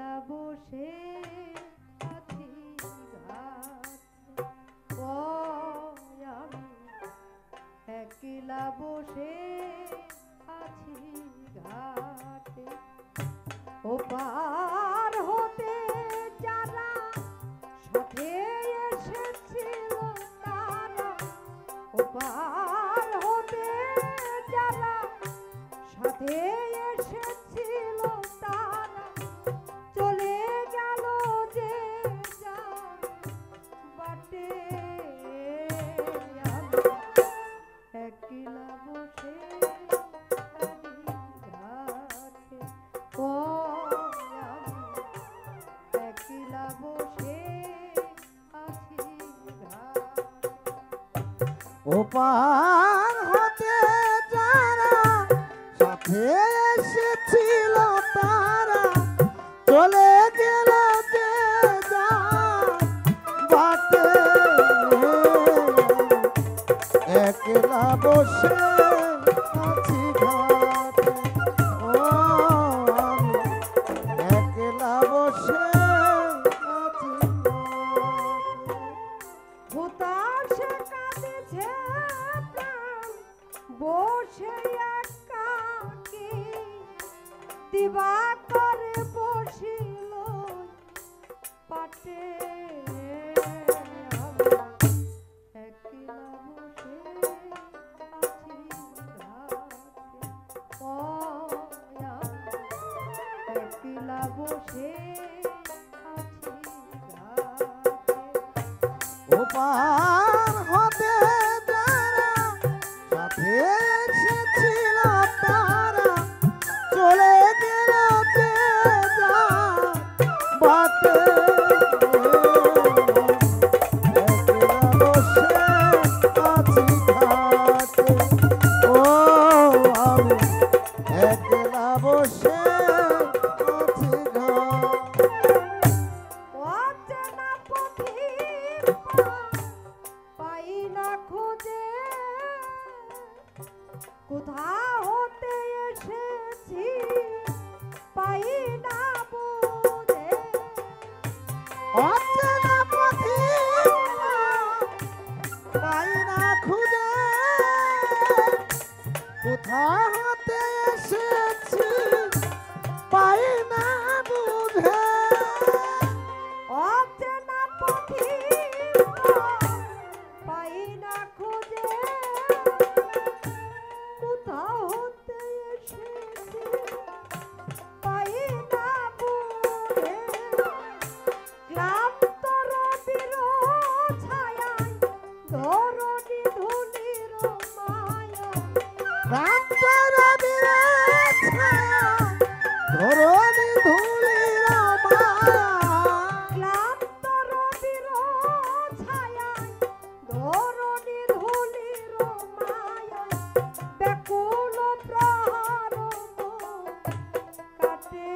একলা বসে আছি ঘাটে ও আমি একলা বসে আছি ঘাটে ও পার হতে যারা সাথে এসেছিল তারা ও পার হতে যারা সাথে এসেছিল তারা চলে গেল যে যা বাটে একলা বসে ঘাটে ও একলা বসে আছি ঘাটে ও পার হতে যারা সাথে এসেছিল তারা চলে গেল যে যার বাটে একলা বসে আছি ঘাটে ও আমি একলা বসে আছি ঘাটে হুতাশে কাঁদেছে প্রাণ বসে একাকী দিবাকরে বসিল পাটে একলা বসে আছি ঘাটে ও একলা বসে আছি ঘাটে ও পার হতে যারা সাথে এসেছিল তারা চলে গেল যে যার বাটে একলা বসে আছি ঘাটে ও আমি একলা বসে আছি ঘাটে অচেনা পথিক পাই না খুঁজে কোথা হতে এসেছি পাই না বুঝে অচেনা পথিক পাই না খুঁজে কোথা হতে এসেছি পাই না বুঝে অচেনা পথিক পাই না খুঁজে কোথা হতে এসেছি পাই না বুঝে ক্লান্ত রবির ছায়ায় ধরণী ধুলির মায়া রাত রবির ছায়া ধরণী ধুলির মায়া ক্লান্ত রবির ছায়ায় ধরণী ধুলির মায়া ব্যাকুল প্রহার কাটে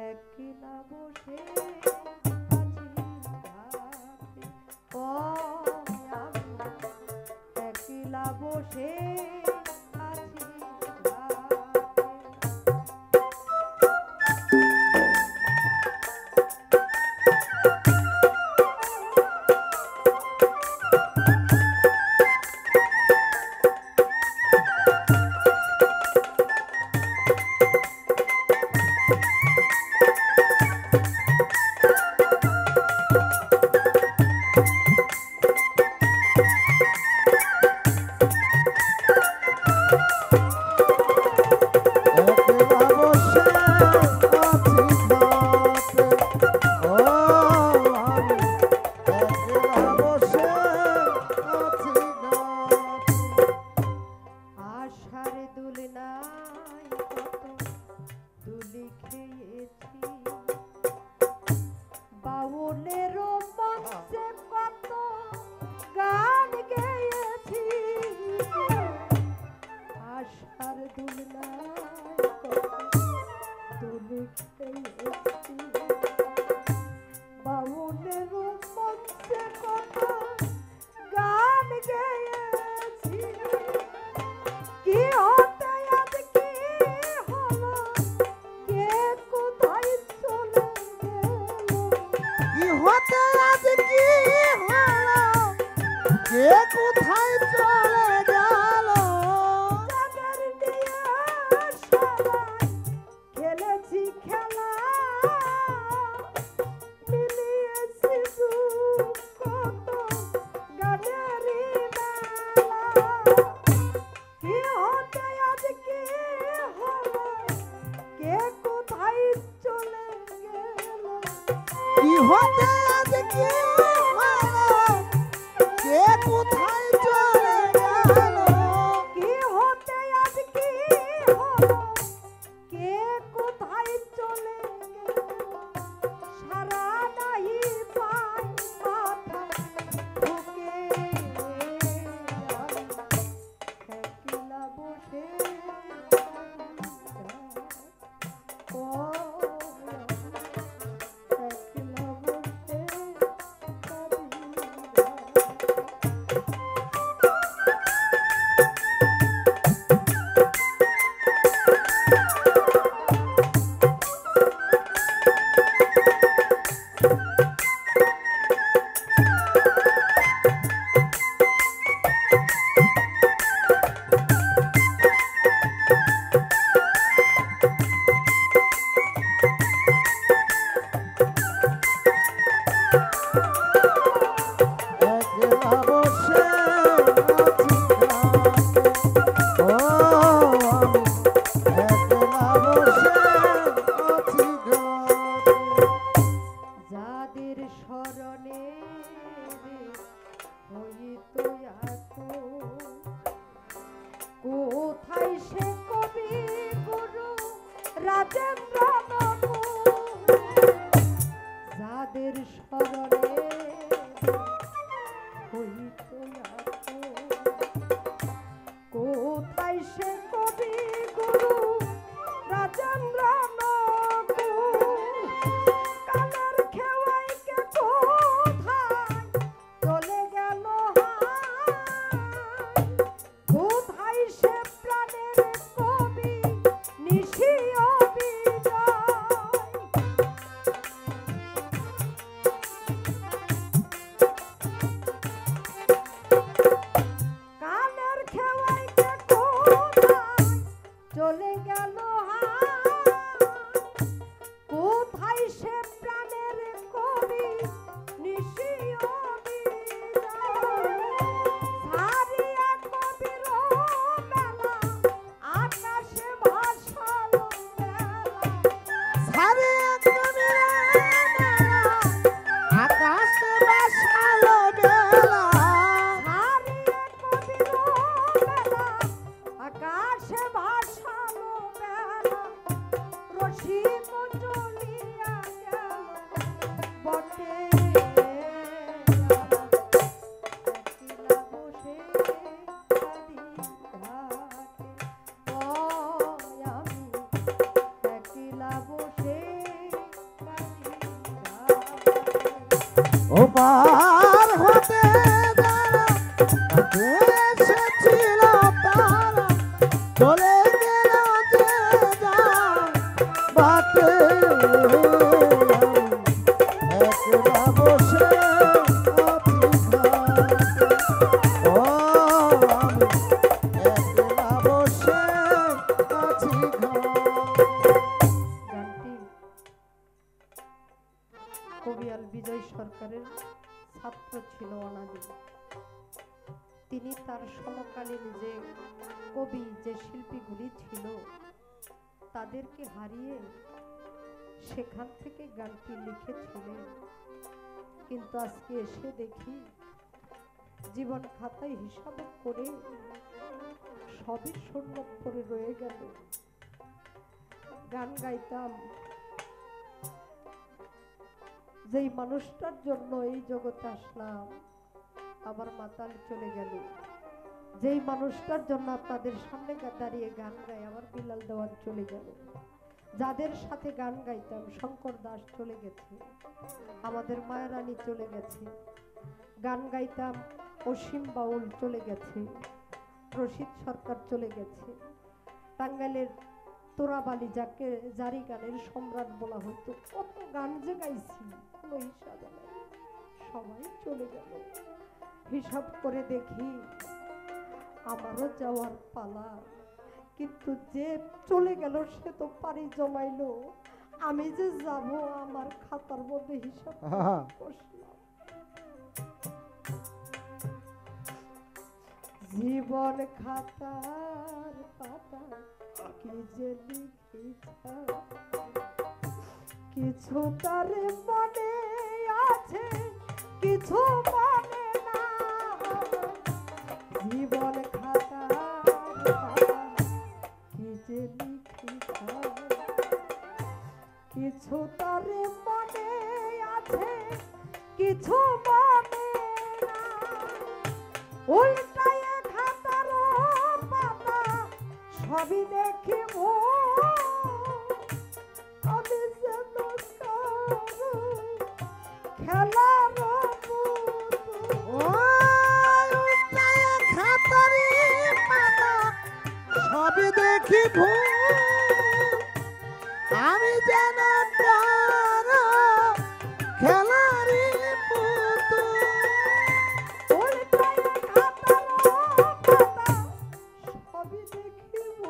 একলা বসে আছি ঘাটে ও আমি একলা বসে আছি ঘাটে কে কোথায় চলে গেল যাদের নিয়ে সবাই খেলেছি খেলা মিলিয়েছি দুঃখ কত গানেরই মেলা কি হতে আজ কি হলো কে কোথায় চলে গেল কি হতে আজ কি হলো কে কোথায় চলে গেল কি হতে আজ কি হলো কে কোথায় চলে গেল সারা নাহি পাই মাথা ঢুকে একলা বসে ও একলা বসে একলা বসে আছি ও আমি একলা বসে আছি যাদের স্মরণে হইত কোথায় সে কবি গুরু রাজেন্দ্র যাদের স্মরণে হইত কোথায় সে কবি গুরু রাজেন্দ্র কালের খেওয়াই কে কোথায় চলে গেল কোথায় সে প্রাণের কবি নিশিও বিজয় কালের খেওয়াই কে কোথায় চলে গেল কোথায় সে প্রাণের কবি নিশিও সারিয়া কবির মেলা আকাশে ভাসালো মেলা সারে কবির মেলা আকাশে ভাসালো মেলা সারিয়া কবির মেলা আকাশে ভাসালো মেলা রসিক চলিয়া গেল বটে একলা বসে কাঁদি ঘাটে ও আমি একলা বসে কাঁদি ঘাটে ও পার হতে যারা কাছে এসেছিল তারা চলে গেল যে যার বাটে একলা বসে আছি ঘাটে ও আমি একলা বসে আছি ঘাটে গানটি কবিয়াল বিজয় সরকারের ছাত্র ছিল অনাদি তিনি তার সমকালীন যে কবি যে শিল্পীগুলি ছিল তাদেরকে হারিয়ে সেখান থেকে গানটি লিখেছিলেন কিন্তু আজকে এসে দেখি জীবন খাতায় হিসাব করে সবই শূন্য করে রয়ে গেল গান গাইতাম যেই মানুষটার জন্য এই জগতে আসলাম আবার মাতাল চলে গেল যেই মানুষটার জন্য আপনাদের সামনে দাঁড়িয়ে গান গাই আবার বিলাল দেওয়ান চলে গেল যাদের সাথে গান গাইতাম শঙ্কর দাস চলে গেছে আমাদের মায়ারানী চলে গেছে গান গাইতাম অসীম বাউল চলে গেছে রশিদ সরকার চলে গেছে টাঙ্গাইলের তোরাবালি যাকে জারি গানের সম্রাট বলা হতো কত গান যে গাইছি কোনো হিসাব নাই সবাই চলে গেল হিসাব করে দেখি আমারও যাওয়ার পালা, কিন্তু যে চলে গেল সে তো পারি জমাইলো, আমি যে যাব আমার খাতার মধ্যে হিসাব আহা। বসলাম। জীবন খাতার পাতা কি যে লিখিছ, কিছু তার মনে আছে কিছু মনে না। জীবন খাতার পাতা কি যে লিখিছ, কিছু তার মনে আছে কিছু মনে না। উল্টায় খাতার পাতা সবই দেখিব, আমি যেন কারো খেলার ওই উল্টায় খাতারি পাতা সবই দেখি ভুল, আমি যেন কারো খেলারি পুতুল। উল্টায় খাতার পাতা সবই দেখিব,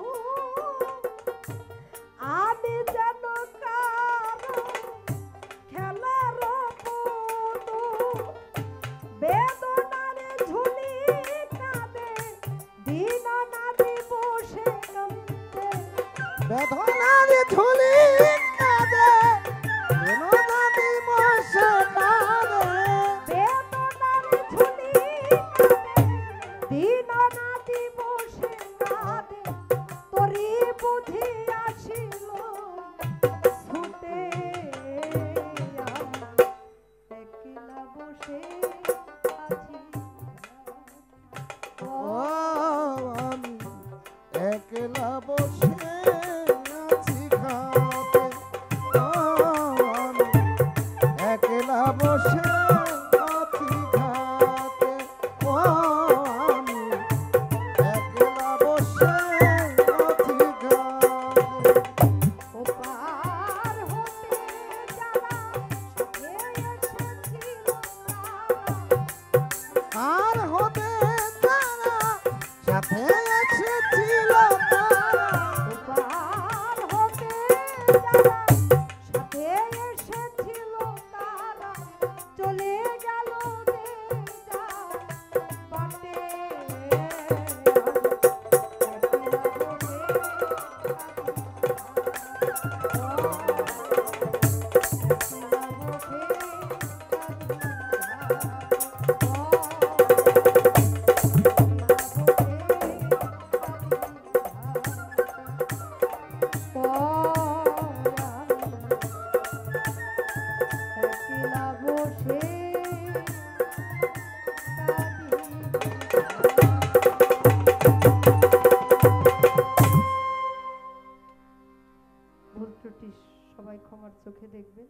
আমি যেন কারো খেলার পুতুল। বেদনার ঝুলি কাঁদে দিন না দিবসে কাঁদে, বেদনার ঝুলি কাঁদে বেদনা দিবস কাঁদে। বেদনার ঝুলি কাঁদে দিন না দিবসে কাঁদে। তোরি বুঝি আসিল ছুটে, আমি একলা বসে আছি। ও আমি একলা বসে আছি ঘাটে, ও আমি একলা বসে আছি ঘাটে, ও আমি একলা বসে আছি ঘাটে। ওপার হতে যারা এসেছিল আর হতে তারা সাথে এসেছিল তারা, ওপার হতে যারা সাথে এসেছিল তারা চলে গেল যে যার বাটে। ভুল ত্রুটি সবাই ক্ষমার চোখে দেখবেন।